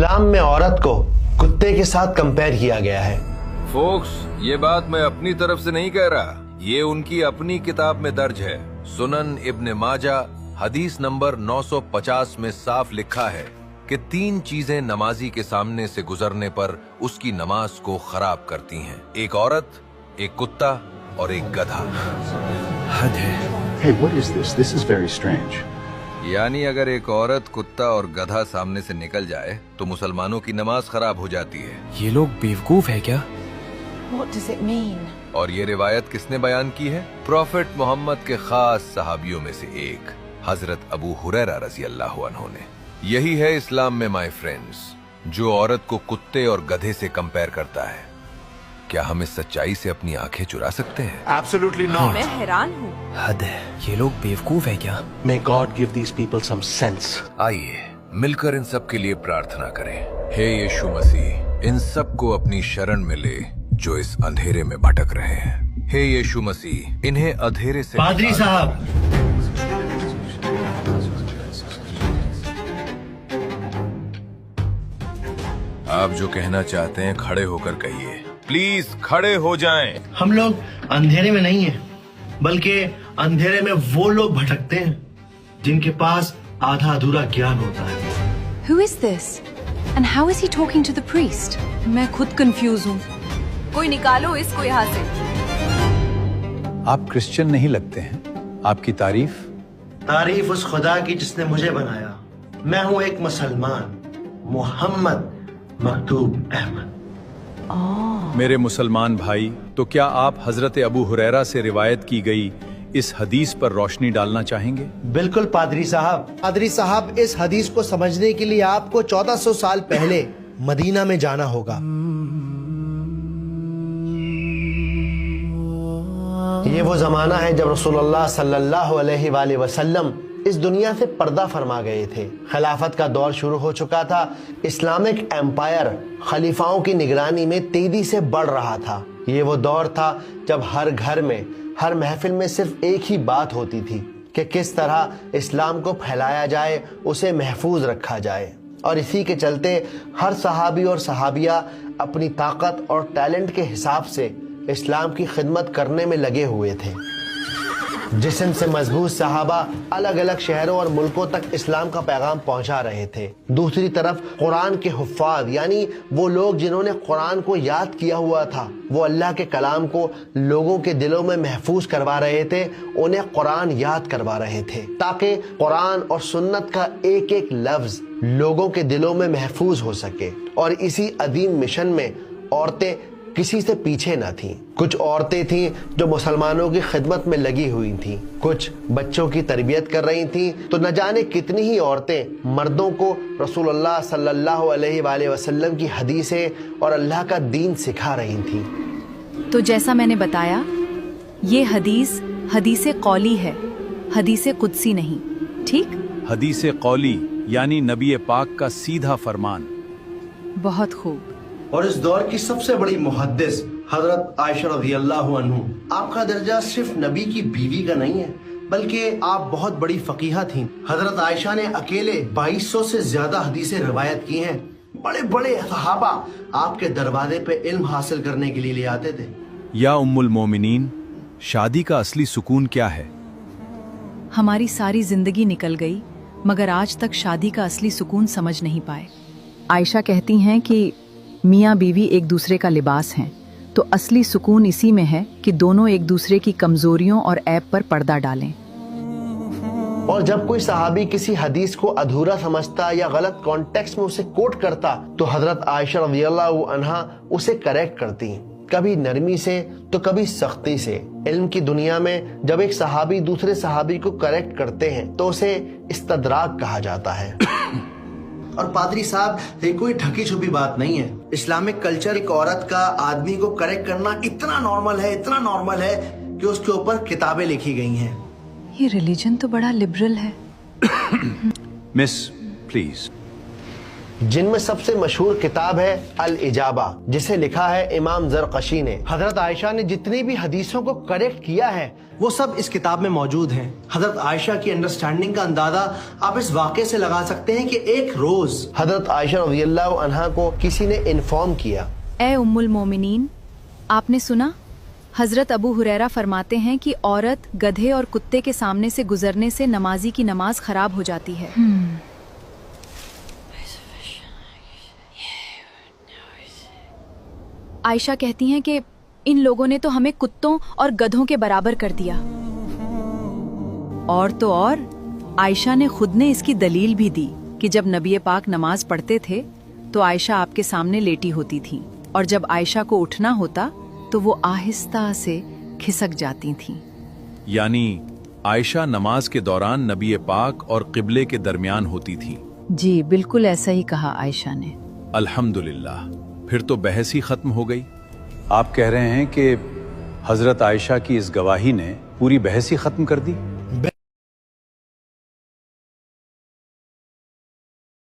इस्लाम में औरत को कुत्ते के साथ कंपेयर किया गया है। फोक्स, ये बात मैं अपनी तरफ से नहीं कह रहा, ये उनकी अपनी किताब में दर्ज है। सुनन इब्न माजा हदीस नंबर 950 में साफ लिखा है कि 3 चीजें नमाजी के सामने से गुजरने पर उसकी नमाज को खराब करती हैं। एक औरत, एक कुत्ता और एक गधा। हद है। Hey, what is this? This is very strange. यानी अगर एक औरत, कुत्ता और गधा सामने से निकल जाए तो मुसलमानों की नमाज खराब हो जाती है। ये लोग बेवकूफ है क्या? What does it mean? और ये रिवायत किसने बयान की है? प्रॉफिट मोहम्मद के खास सहाबियों में से एक हजरत अबू हुरैरा रजी अल्लाह अन्हु ने। यही है इस्लाम में माय फ्रेंड्स, जो औरत को कुत्ते और गधे से कंपेयर करता है। क्या हम इस सच्चाई से अपनी आंखें चुरा सकते हैं? Absolutely not. मैं हैरान हूँ। हद है। ये लोग बेवकूफ है क्या? May God give these people some sense. आइए मिलकर इन सब के लिए प्रार्थना करें। हे यीशु मसीह, इन सब को अपनी शरण में ले जो इस अंधेरे में भटक रहे हैं। हे यीशु मसीह, इन्हें अंधेरे से पादरी साहब, आप जो कहना चाहते हैं खड़े होकर कहिए। प्लीज खड़े हो जाएं। हम लोग अंधेरे में नहीं हैं, बल्कि अंधेरे में वो लोग भटकते हैं जिनके पास आधा अधूरा ज्ञान होता है। Who is this? And how is he talking to the priest? मैं खुद कंफ्यूज हूँ। कोई निकालो इसको यहाँ से। आप क्रिश्चियन नहीं लगते हैं। आपकी तारीफ उस खुदा की जिसने मुझे बनाया। मैं हूँ एक मुसलमान, मोहम्मद मकतूब अहमद। मेरे मुसलमान भाई, तो क्या आप हजरत अबू हुरैरा से रिवायत की गई इस हदीस पर रोशनी डालना चाहेंगे? बिल्कुल पादरी साहब। पादरी साहब, इस हदीस को समझने के लिए आपको 1400 साल पहले मदीना में जाना होगा। ये वो जमाना है जब रसूलुल्लाह सल्लल्लाहु अलैहि वसल्लम इस दुनिया से पर्दा फरमा गए थे। खिलाफत का दौर शुरू हो चुका था। इस्लामिक एम्पायर खलीफाओं की निगरानी में तेजी से बढ़ रहा था। ये वो दौर था जब हर घर में, हर महफिल में सिर्फ एक ही बात होती थी कि किस तरह इस्लाम को फैलाया जाए, उसे महफूज रखा जाए। और इसी के चलते हर सहाबी और सहाबिया अपनी ताकत और टैलेंट के हिसाब से इस्लाम की खिदमत करने में लगे हुए थे। जिस्म से मजबूत सहाबा अलग अलग शहरों और मुल्कों तक इस्लाम का पैगाम पहुंचा रहे थे। दूसरी तरफ कुरान के हुफ्फाज, यानी वो लोग जिन्होंने कुरान को याद किया हुआ था, वो अल्लाह के कलाम को लोगों के दिलों में महफूज करवा रहे थे, उन्हें कुरान याद करवा रहे थे, ताकि कुरान और सुन्नत का एक एक लफ्ज लोगों के दिलों में महफूज हो सके। और इसी अदीम मिशन में औरतें किसी से पीछे न थीं। कुछ औरतें थीं जो मुसलमानों की खिदमत में लगी हुई थीं, कुछ बच्चों की तरबियत कर रही थीं, तो न जाने कितनी ही औरतें मर्दों को रसूलुल्लाह सल्लल्लाहु अलैहि वसल्लम की हदीसें और अल्लाह का दीन सिखा रही थीं। तो जैसा मैंने बताया, ये हदीस हदीसे कौली है, हदीसे कुदसी नहीं। ठीक? हदीस कौली यानी नबी पाक का सीधा फरमान। बहुत खूब। और इस दौर की सबसे बड़ी मुहद्दिस हजरत आयशा रज़ियल्लाहु अन्हु। आपका दर्जा सिर्फ नबी की बीवी का नहीं है, बल्कि आप बहुत बड़ी फकीहा थीं। हजरत आयशा ने अकेले 2200 से ज्यादा हदीसें रिवायत की हैं। बड़े बड़े सहाबा आपके दरवाजे पे इल्म हासिल करने के लिए ले आते थे। या उम्मुल मोमिनीन, शादी का असली सुकून क्या है? हमारी सारी जिंदगी निकल गई, मगर आज तक शादी का असली सुकून समझ नहीं पाए। आयशा कहती हैं कि मियाँ बीवी एक दूसरे का लिबास हैं, तो असली सुकून इसी में है कि दोनों एक दूसरे की कमजोरियों और ऐब पर पर्दा डालें। और जब कोई सहाबी किसी हदीस को अधूरा समझता या गलत कॉन्टेक्स्ट में उसे कोट करता, तो हजरत आयशा रज़ियल्लाहु अन्हा उसे करेक्ट करती, कभी नरमी से तो कभी सख्ती से। इल्म की दुनिया में जब एक सहाबी दूसरे सहाबी को करेक्ट करते हैं तो उसे इस्तदराक कहा जाता है। और पादरी साहब, ये कोई ढकी छुपी बात नहीं है। इस्लामिक कल्चर एक औरत का आदमी को करेक्ट करना इतना नॉर्मल है, इतना नॉर्मल है कि उसके ऊपर किताबें लिखी गई हैं। ये रिलीजन तो बड़ा लिबरल है। Miss, please. जिनमें सबसे मशहूर किताब है अल इजाबा, जिसे लिखा है इमाम ज़रक़शी ने। हजरत आयशा ने जितनी भी हदीसों को करेक्ट किया है वो सब इस किताब में मौजूद हैं। हजरत आयशा की अंडरस्टैंडिंग का अंदाजा आप इस वाक़े से लगा सकते हैं कि एक रोज हजरत आयशा रज़ियल्लाहु अन्हा को किसी ने इन्फॉर्म किया। ए उम्मुल मोमिनीन, आपने सुना? हजरत अबू हुरैरा फरमाते हैं कि औरत गधे और कुत्ते के सामने से गुजरने से नमाजी की नमाज खराब हो जाती है। आयशा कहती हैं कि इन लोगों ने तो हमें कुत्तों और गधों के बराबर कर दिया। और तो और आयशा ने खुद ने इसकी दलील भी दी कि जब नबी पाक नमाज पढ़ते थे तो आयशा आपके सामने लेटी होती थी, और जब आयशा को उठना होता तो वो आहिस्ता से खिसक जाती थीं। यानी आयशा नमाज के दौरान नबी पाक और क़िबले के दरमियान होती थी। जी बिल्कुल ऐसा ही कहा आयशा ने। अल्हम्दुलिल्लाह, फिर तो बहस ही खत्म हो गई। आप कह रहे हैं कि हजरत आयशा की इस गवाही ने पूरी बहस ही खत्म कर दी।